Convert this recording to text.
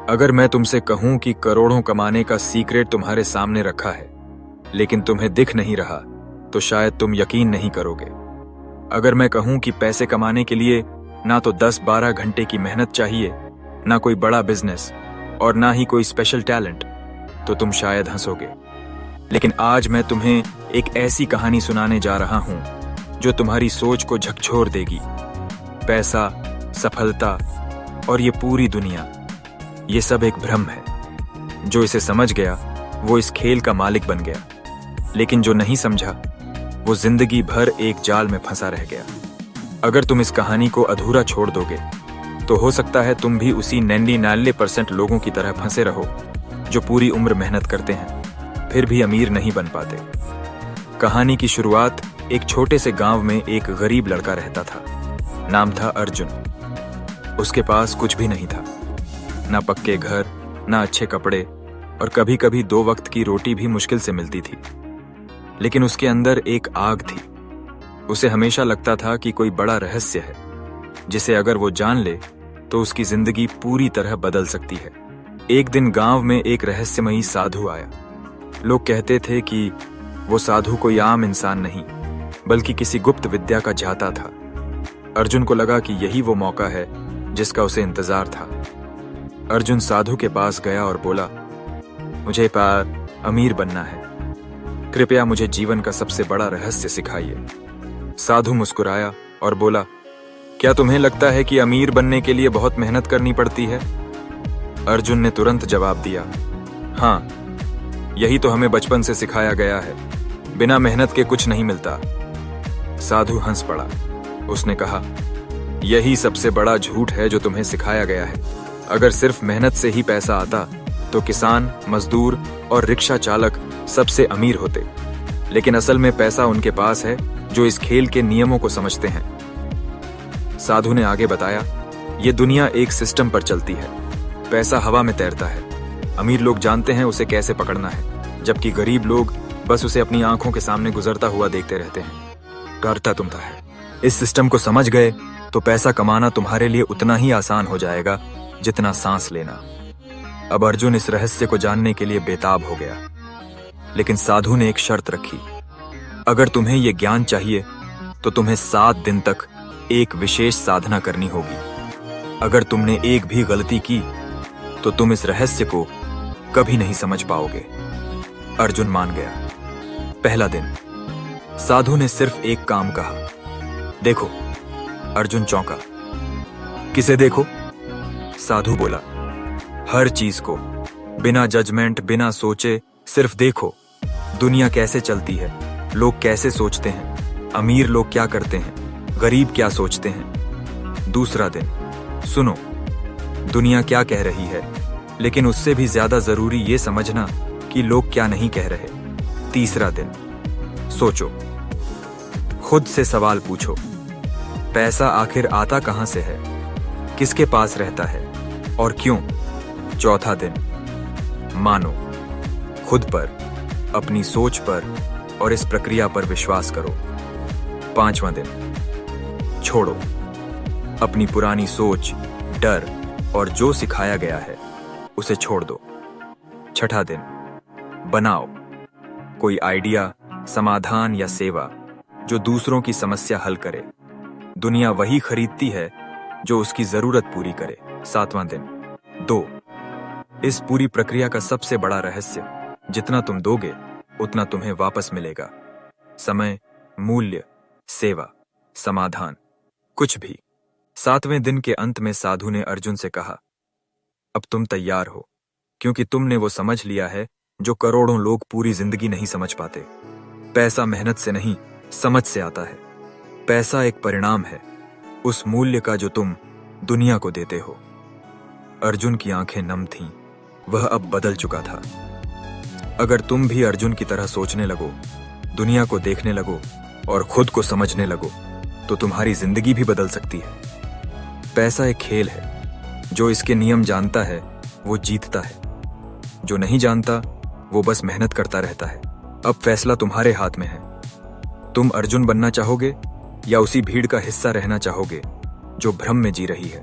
अगर मैं तुमसे कहूं कि करोड़ों कमाने का सीक्रेट तुम्हारे सामने रखा है, लेकिन तुम्हें दिख नहीं रहा, तो शायद तुम यकीन नहीं करोगे। अगर मैं कहूं कि पैसे कमाने के लिए ना तो 10-12 घंटे की मेहनत चाहिए, ना कोई बड़ा बिजनेस और ना ही कोई स्पेशल टैलेंट, तो तुम शायद हंसोगे। लेकिन आज मैं तुम्हें एक ऐसी कहानी सुनाने जा रहा हूं जो तुम्हारी सोच को झकझोर देगी। पैसा, सफलता और ये पूरी दुनिया, ये सब एक भ्रम है। जो इसे समझ गया वो इस खेल का मालिक बन गया, लेकिन जो नहीं समझा वो जिंदगी भर एक जाल में फंसा रह गया। अगर तुम इस कहानी को अधूरा छोड़ दोगे तो हो सकता है तुम भी उसी 99% लोगों की तरह फंसे रहो जो पूरी उम्र मेहनत करते हैं फिर भी अमीर नहीं बन पाते। कहानी की शुरुआत एक छोटे से गांव में एक गरीब लड़का रहता था। नाम था अर्जुन। उसके पास कुछ भी नहीं था, ना पक्के घर, ना अच्छे कपड़े और कभी कभी 2 वक्त की रोटी भी मुश्किल से मिलती थी। लेकिन उसके अंदर एक आग थी। उसे हमेशा लगता था कि कोई बड़ा रहस्य है जिसे अगर वो जान ले तो उसकी जिंदगी पूरी तरह बदल सकती है। एक दिन गांव में एक रहस्यमयी साधु आया। लोग कहते थे कि वो साधु कोई आम इंसान नहीं बल्कि किसी गुप्त विद्या का जाता था। अर्जुन को लगा कि यही वो मौका है जिसका उसे इंतजार था। अर्जुन साधु के पास गया और बोला, मुझे अमीर बनना है, कृपया मुझे जीवन का सबसे बड़ा रहस्य सिखाइए। साधु मुस्कुराया और बोला, क्या तुम्हें लगता है कि अमीर बनने के लिए बहुत मेहनत करनी पड़ती है? अर्जुन ने तुरंत जवाब दिया, हाँ, यही तो हमें बचपन से सिखाया गया है, बिना मेहनत के कुछ नहीं मिलता। साधु हंस पड़ा। उसने कहा, यही सबसे बड़ा झूठ है जो तुम्हें सिखाया गया है। अगर सिर्फ मेहनत से ही पैसा आता तो किसान, मजदूर और रिक्शा चालक सबसे अमीर होते। लेकिन असल में पैसा उनके पास है जो इस खेल के नियमों को समझते हैं। साधु ने आगे बताया, ये दुनिया एक सिस्टम पर चलती है। पैसा हवा में तैरता है। अमीर लोग जानते हैं उसे कैसे पकड़ना है, जबकि गरीब लोग बस उसे अपनी आंखों के सामने गुजरता हुआ देखते रहते हैं। करता तुम था है। इस सिस्टम को समझ गए तो पैसा कमाना तुम्हारे लिए उतना ही आसान हो जाएगा जितना सांस लेना। अब अर्जुन इस रहस्य को जानने के लिए बेताब हो गया। लेकिन साधु ने एक शर्त रखी, अगर तुम्हें यह ज्ञान चाहिए तो तुम्हें 7 दिन तक एक विशेष साधना करनी होगी। अगर तुमने एक भी गलती की तो तुम इस रहस्य को कभी नहीं समझ पाओगे। अर्जुन मान गया। पहला दिन साधु ने सिर्फ एक काम कहा, देखो। अर्जुन चौंका। किसे देखो? साधु बोला, हर चीज को, बिना जजमेंट, बिना सोचे, सिर्फ देखो। दुनिया कैसे चलती है, लोग कैसे सोचते हैं, अमीर लोग क्या करते हैं, गरीब क्या सोचते हैं। दूसरा दिन, सुनो, दुनिया क्या कह रही है, लेकिन उससे भी ज्यादा जरूरी ये समझना कि लोग क्या नहीं कह रहे। तीसरा दिन, सोचो, खुद से सवाल पूछो, पैसा आखिर आता कहां से है, किसके पास रहता है और क्यों। चौथा दिन, मानो, खुद पर, अपनी सोच पर और इस प्रक्रिया पर विश्वास करो। 5वां दिन, छोड़ो, अपनी पुरानी सोच, डर और जो सिखाया गया है उसे छोड़ दो। 6ठा दिन, बनाओ कोई आइडिया, समाधान या सेवा जो दूसरों की समस्या हल करे। दुनिया वही खरीदती है जो उसकी जरूरत पूरी करे। 7वां दिन, दो। इस पूरी प्रक्रिया का सबसे बड़ा रहस्य, जितना तुम दोगे उतना तुम्हें वापस मिलेगा। समय, मूल्य, सेवा, समाधान, कुछ भी। 7वें दिन के अंत में साधु ने अर्जुन से कहा, अब तुम तैयार हो, क्योंकि तुमने वो समझ लिया है जो करोड़ों लोग पूरी जिंदगी नहीं समझ पाते। पैसा मेहनत से नहीं, समझ से आता है। पैसा एक परिणाम है उस मूल्य का जो तुम दुनिया को देते हो। अर्जुन की आंखें नम थीं, वह अब बदल चुका था। अगर तुम भी अर्जुन की तरह सोचने लगो, दुनिया को देखने लगो और खुद को समझने लगो, तो तुम्हारी जिंदगी भी बदल सकती है। पैसा एक खेल है, जो इसके नियम जानता है वो जीतता है, जो नहीं जानता वो बस मेहनत करता रहता है। अब फैसला तुम्हारे हाथ में है। तुम अर्जुन बनना चाहोगे या उसी भीड़ का हिस्सा रहना चाहोगे जो भ्रम में जी रही है।